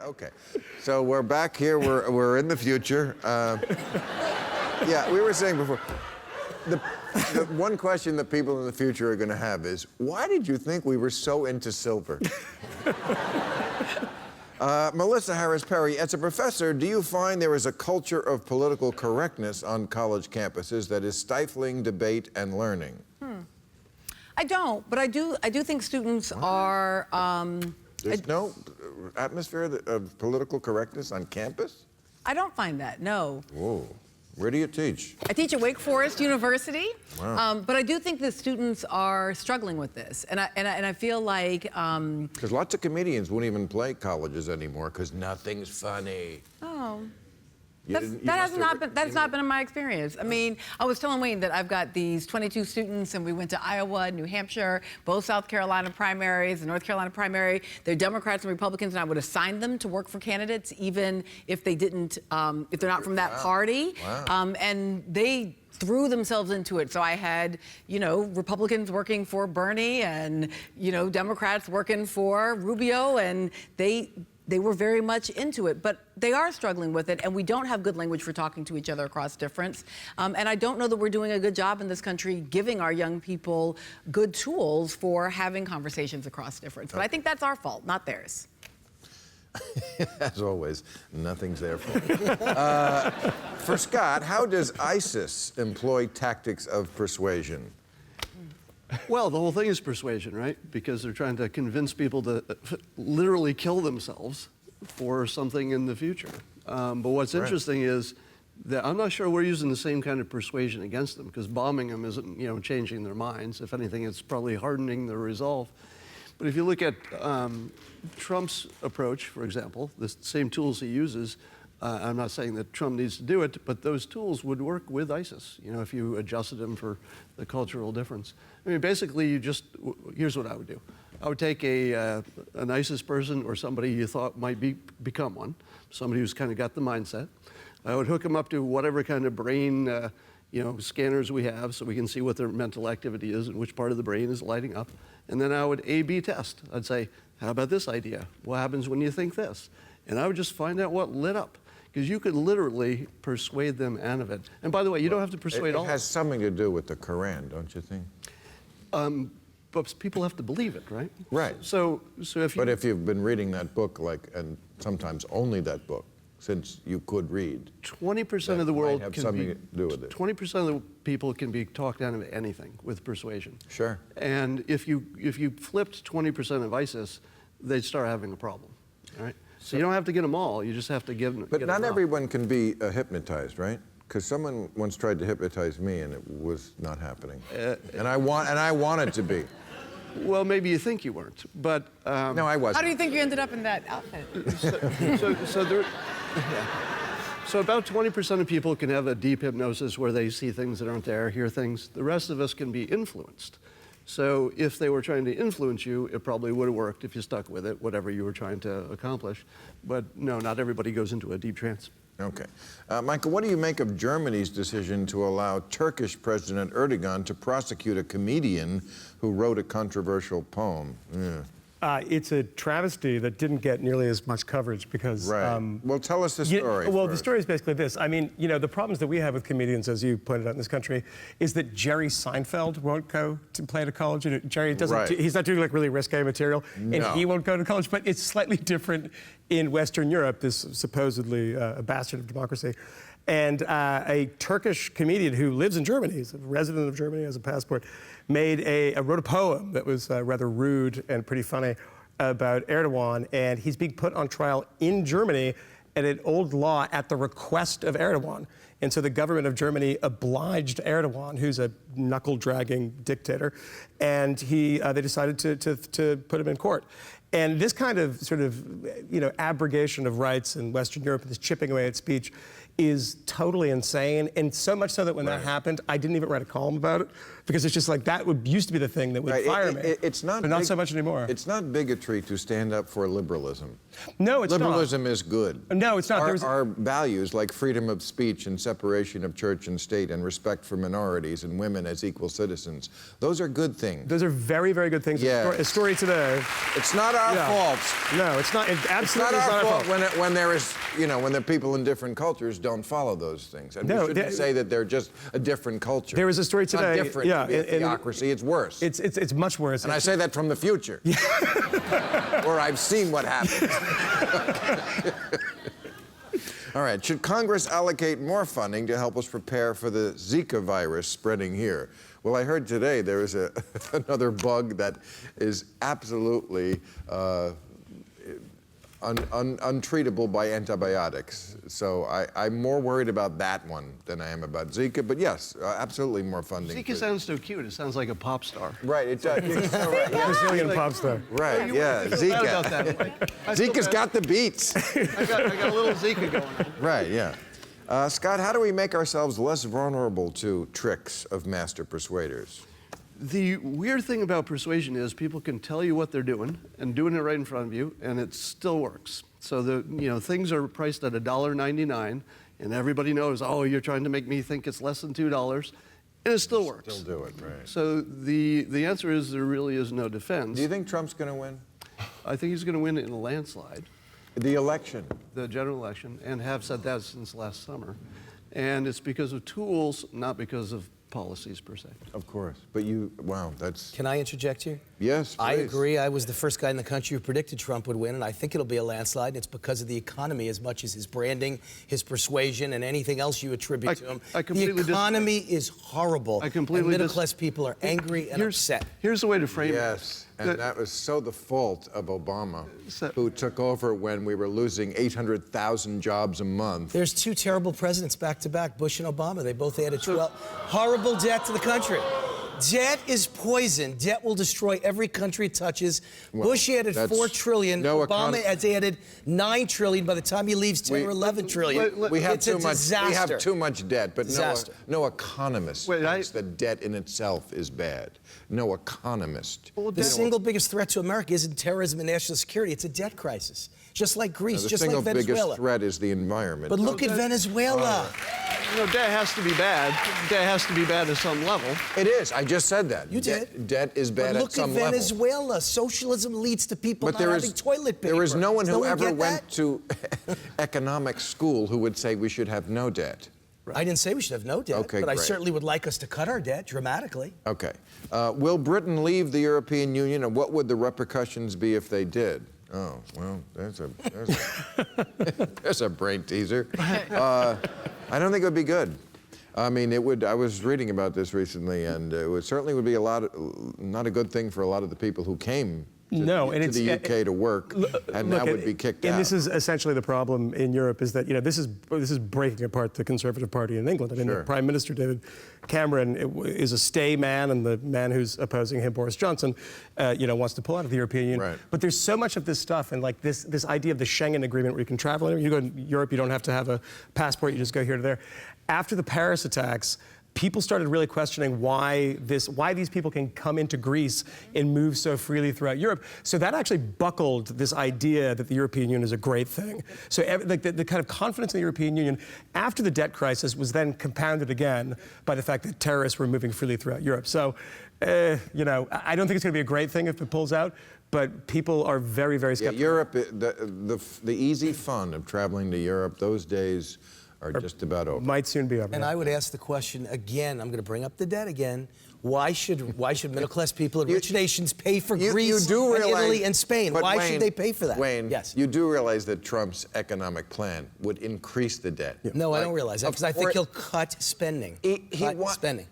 Okay. So we're back here. We're in the future. Yeah, we were saying before, the one question that people in the future are going to have is, why did you think we were so into silver? Melissa Harris-Perry, as a professor, do you find there is a culture of political correctness on college campuses that is stifling debate and learning? I don't, but I do think students are... There's no atmosphere of political correctness on campus? I don't find that, no. Whoa. Where do you teach? I teach at Wake Forest University, Wow. but I do think the students are struggling with this, and I feel like... Because lots of comedians won't even play colleges anymore because nothing's funny. Oh. That has not been in my experience. I mean, I was telling Wayne that I've got these 22 students, and we went to Iowa, New Hampshire, both South Carolina primaries, the North Carolina primary. They're Democrats and Republicans, and I would assign them to work for candidates, even if they didn't, if they're not from that party. Wow. And they threw themselves into it. So I had, you know, Republicans working for Bernie, and, you know, Democrats working for Rubio, and they were very much into it, but they are struggling with it, and we don't have good language for talking to each other across difference. And I don't know that we're doing a good job in this country giving our young people good tools for having conversations across difference. But I think that's our fault, not theirs. As always, nothing's their fault. For Scott, how does ISIS employ tactics of persuasion? Well, the whole thing is persuasion, right? Because they're trying to convince people to literally kill themselves for something in the future. But what's interesting is that I'm not sure we're using the same kind of persuasion against them, because bombing them isn't, you know, changing their minds. If anything, it's probably hardening their resolve. But if you look at Trump's approach, for example, the same tools he uses, I'm not saying that Trump needs to do it, but those tools would work with ISIS, you know, if you adjusted them for the cultural difference. I mean, basically, here's what I would do. I would take an ISIS person or somebody you thought might become one, somebody who's kind of got the mindset. I would hook them up to whatever kind of brain, you know, scanners we have, so we can see what their mental activity is and which part of the brain is lighting up. And then I would A/B test. I'd say, how about this idea? What happens when you think this? And I would just find out what lit up. Because you could literally persuade them out of it. And by the way, you don't have to persuade all. It has something to do with the Quran, don't you think? But people have to believe it, right? Right. So if you... But if you've been reading that book, and sometimes only that book, since you could read, 20% of the world have something to do with it. 20% of the people can be talked out of anything with persuasion. Sure. And if you flipped 20% of ISIS, they'd start having a problem, all right? So you don't have to get them all. You just have to give them. But not everyone can be hypnotized, right? Because someone once tried to hypnotize me, and it was not happening. And I wanted to be. Well, maybe you think you weren't, but no, I wasn't. How do you think you ended up in that outfit? So about 20% of people can have a deep hypnosis where they see things that aren't there, hear things. The rest of us can be influenced. So if they were trying to influence you, it probably would have worked if you stuck with it, whatever you were trying to accomplish. But no, not everybody goes into a deep trance. Okay. Michael, what do you make of Germany's decision to allow Turkish President Erdogan to prosecute a comedian who wrote a controversial poem? Yeah. It's a travesty that didn't get nearly as much coverage because... Right. Well, tell us the story Well, first. the story is basically this. I mean, you know, the problems that we have with comedians, as you pointed out in this country, is that Jerry Seinfeld won't go to play at a college. You know, Jerry doesn't... Right. He's not doing, like, really risque material, and he won't go to college. But it's slightly different in Western Europe, this supposedly a bastion of democracy. And a Turkish comedian who lives in Germany, he's a resident of Germany, has a passport, wrote a poem that was rather rude and pretty funny about Erdogan, and he's being put on trial in Germany at an old law at the request of Erdogan. And so the government of Germany obliged Erdogan, who's a knuckle-dragging dictator, and they decided to put him in court. And this kind of sort of, you know, abrogation of rights in Western Europe, this chipping away at speech, is totally insane, and so much so that when that happened, I didn't even write a column about it, because it's just like that used to be the thing that would fire me. It's not, but not so much anymore. It's not bigotry to stand up for liberalism. No, it's Liberalism is good. No, it's not. Our values like freedom of speech and separation of church and state and respect for minorities and women as equal citizens, those are good things. Those are very, very good things. Yeah. A story today. It's not our fault. No, it's not. It absolutely It's not our fault. when there is, when the people in different cultures don't follow those things. And we shouldn't say that they're just a different culture. There was a story today. It's not different to be a theocracy. It's worse. It's much worse. And I say that from the future, where I've seen what happens. All right, should Congress allocate more funding to help us prepare for the Zika virus spreading here? Well, I heard today there is another bug that is absolutely untreatable by antibiotics. So I'm more worried about that one than I am about Zika. But yes, absolutely more funding. Zika sounds so cute. It sounds like a pop star. Right, it does. Brazilian pop star. Right, yeah, Zika. Zika's got the beats. I got a little Zika going on. Right, yeah. Scott, how do we make ourselves less vulnerable to tricks of master persuaders? The weird thing about persuasion is people can tell you what they're doing and doing it right in front of you, and it still works. So things are priced at $1.99, and everybody knows, oh, you're trying to make me think it's less than $2, and it still works. Still do it, right. So the answer is there really is no defense. Do you think Trump's going to win? I think he's going to win in a landslide. The election. The general election, and have said that since last summer. And it's because of tools, not because of policies per se. Of course. But wow, that's... Can I interject here? Yes, please. I agree. I was the first guy in the country who predicted Trump would win, and I think it'll be a landslide. It's because of the economy as much as his branding, his persuasion, and anything else you attribute to him. The economy is horrible. I completely and middle-class people are angry and upset. Here's the way to frame it. Yes, and that was so the fault of Obama, who took over when we were losing 800,000 jobs a month. There's two terrible presidents back-to-back, Bush and Obama. They both added horrible debt to the country. Debt is poison. Debt will destroy every country it touches. Well, Bush added $4 trillion. Obama has added $9 trillion. By the time he leaves, 10 or 11 trillion. We have it's a disaster. We have too much debt, but no economist thinks that debt in itself is bad. No economist. The single biggest threat to America isn't terrorism and national security. It's a debt crisis. Just like Greece, just like Venezuela. The single biggest threat is the environment. But look at Venezuela. Debt has to be bad. Debt has to be bad at some level. It is. I just said that. You did. Debt is bad at some level. Look at Venezuela. Socialism leads to people not having toilet paper. There is no one who ever went to economics school who would say we should have no debt. I didn't say we should have no debt, okay, but great. I certainly would like us to cut our debt dramatically. Okay. Will Britain leave the European Union, and what would the repercussions be if they did? Oh, well, there's a brain teaser. I don't think it would be good. I mean, it would. I was reading about this recently, and it certainly would be not a good thing for a lot of the people who came to the UK to work, and now would be kicked out. And this is essentially the problem in Europe, is that this is breaking apart the Conservative Party in England. I mean, the Prime Minister David Cameron is a stay man, and the man who's opposing him, Boris Johnson, wants to pull out of the European Union. Right. But there's so much of this stuff, and like this idea of the Schengen Agreement, where you can travel anywhere. You go to Europe, you don't have to have a passport. You just go here to there. After the Paris attacks, people started really questioning why these people can come into Greece and move so freely throughout Europe. So that actually buckled this idea that the European Union is a great thing. So the kind of confidence in the European Union after the debt crisis was then compounded again by the fact that terrorists were moving freely throughout Europe. So, I don't think it's going to be a great thing if it pulls out, but people are very, very skeptical. Yeah, Europe, the easy fun of traveling to Europe, those days are just about over. Might soon be over. And I would ask the question again, I'm going to bring up the debt again. Why should middle-class people in rich nations pay for Greece and Italy and Spain? Why should they pay for that? Wayne, yes. You do realize that Trump's economic plan would increase the debt. Yeah. No, I don't realize that, because I think he'll cut spending.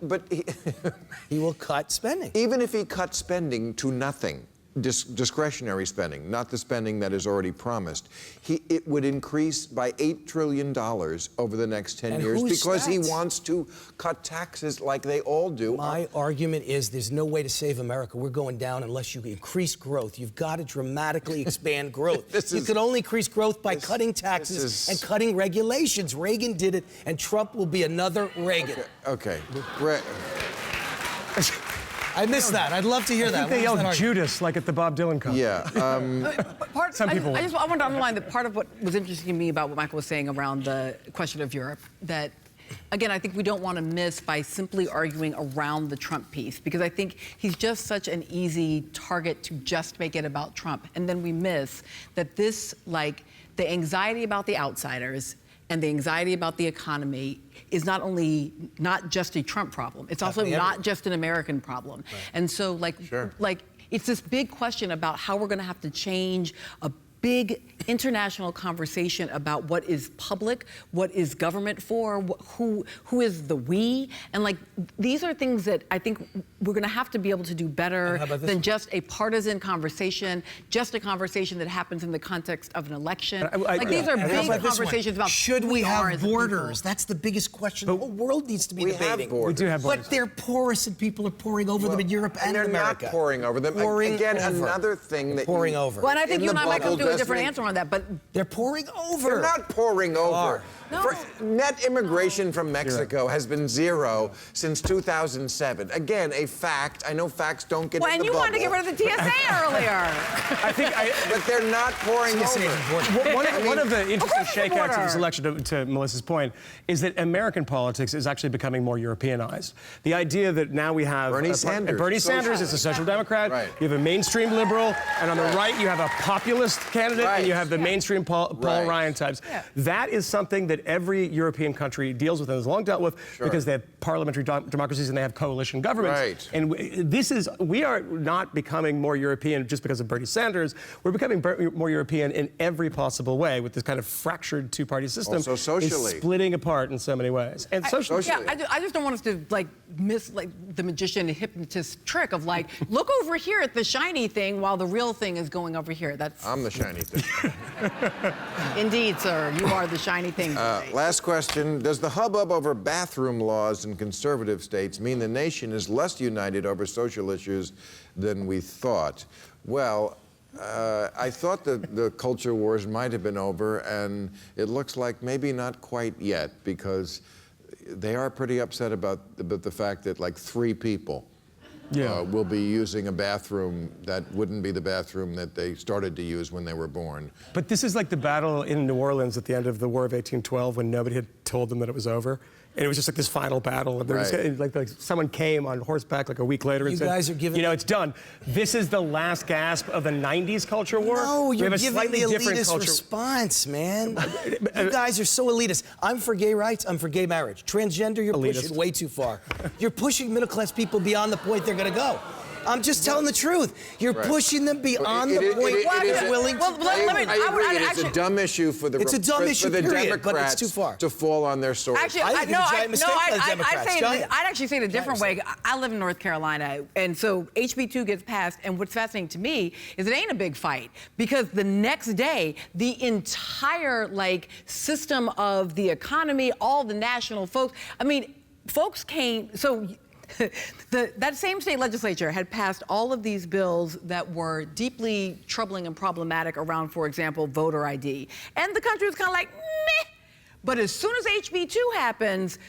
But he will cut spending. Even if he cut spending to nothing, discretionary spending, not the spending that is already promised, it would increase by $8 trillion over the next 10 years because he wants to cut taxes like they all do. My argument is there's no way to save America. We're going down unless you increase growth. You've got to dramatically expand growth. You can only increase growth by cutting taxes and cutting regulations. Reagan did it, and Trump will be another Reagan. Okay. I missed that. I'd love to hear that. I think they yelled Judas like at the Bob Dylan concert. Yeah. Some people. I want to underline that part of what was interesting to me about what Michael was saying around the question of Europe, that, again, I think we don't want to miss by simply arguing around the Trump piece, because I think he's just such an easy target to just make it about Trump. And then we miss that this, like, the anxiety about the outsiders and the anxiety about the economy is not just a Trump problem. It's also not just an American problem. Right. And so, like, it's this big question about how we're going to have to change a big international conversation about what is public, what is government for, who is the we, and like these are things that I think we're going to have to be able to do better than just a partisan conversation, just a conversation that happens in the context of an election. These are big conversations about should we have borders? That's the biggest question the whole world needs to be debating. We do have borders. But they're porous and people are pouring over them in Europe and in America. They're not pouring over them. Again, another thing that pouring over. Well, and I think you and I might come to a different answer on that, but they're pouring over. They're not pouring over. No. Net immigration from Mexico has been zero since 2007. Again, a fact. I know facts don't get in the and you bubble. wanted to get rid of the TSA earlier. But they're not pouring over. One of the interesting shakeouts of this election, to Melissa's point, is that American politics is actually becoming more Europeanized. The idea that now we have Bernie Sanders. Bernie Sanders is a social democrat. Right. You have a mainstream liberal, and on the right you have a populist candidate, and you have the mainstream Paul Ryan types. Yeah. That is something that every European country deals with and has long dealt with because they have parliamentary democracies and they have coalition governments. Right. And we are not becoming more European just because of Bernie Sanders. We're becoming more European in every possible way with this kind of fractured two-party system. Also socially. Is splitting apart in so many ways. And socially. Yeah, I just don't want us to miss the magician hypnotist trick of look over here at the shiny thing while the real thing is going over here. I'm the shiny thing. Indeed, sir. You are the shiny thing. Last question. Does the hubbub over bathroom laws in conservative states mean the nation is less united over social issues than we thought? Well, I thought that the culture wars might have been over, and it looks like maybe not quite yet, because they are pretty upset about the fact that 3 people will be using a bathroom that wouldn't be the bathroom that they started to use when they were born. But this is like the battle in New Orleans at the end of the War of 1812 when nobody had told them that it was over. And it was just this final battle. And there was, someone came on horseback a week later and said, guys are giving it's done. This is the last gasp of the 90s culture war. No, you're giving the elitist culture response, man. You guys are so elitist. I'm for gay rights. I'm for gay marriage. Transgender, you're pushing way too far. You're pushing middle-class people beyond the point they're going to go. I'm just telling the truth. You're pushing them beyond the point they're willing to go. I agree. It's a dumb issue for the Democrats but it's too far. to fall on their sword. Actually, I'd actually say it a different way. I live in North Carolina, and so HB2 gets passed, and what's fascinating to me is it ain't a big fight, because the next day, the entire system of the economy, all the national folks, folks came, so that same state legislature had passed all of these bills that were deeply troubling and problematic around, for example, voter ID. And the country was kind of like, meh. But as soon as HB2 happens,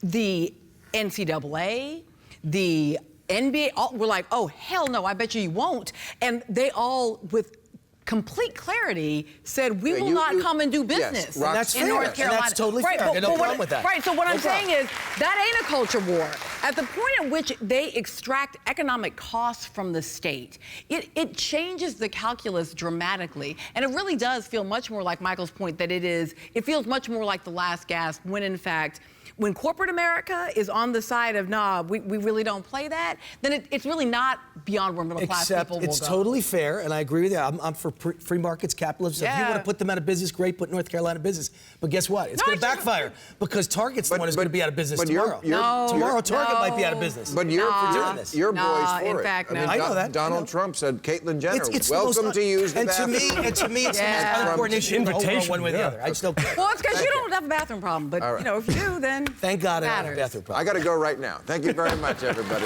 the NCAA, the NBA, were like, oh, hell no, I bet you won't. And they all, with complete clarity, said we will not come and do business in North Carolina. And that's totally fair. No problem with that. Right, so what I'm saying is that ain't a culture war. At the point at which they extract economic costs from the state, it changes the calculus dramatically. And it really does feel much more like Michael's point that it feels much more like the last gasp when in fact When corporate America is on the side of, nah, we really don't play that, then it's really not beyond where middle class people will it's go. totally fair, and I agree with you. I'm for free markets, capitalism. If you want to put them out of business, great, put North Carolina in business. But guess what? It's going to backfire because Target's the one who's going to be out of business tomorrow. Tomorrow, Target might be out of business. But you're doing this. Your boy's for in it. fact, I mean, I know that. Donald Trump said, Caitlyn Jenner, It's welcome to use the bathroom. And to me, it's the most unimportant issue in the whole world, one way or the other. I just don't care. Well, it's because you don't have a bathroom problem, but All right. if you do, then Thank God I don't have a matters. bathroom problem. I got to go right now. Thank you very much, everybody.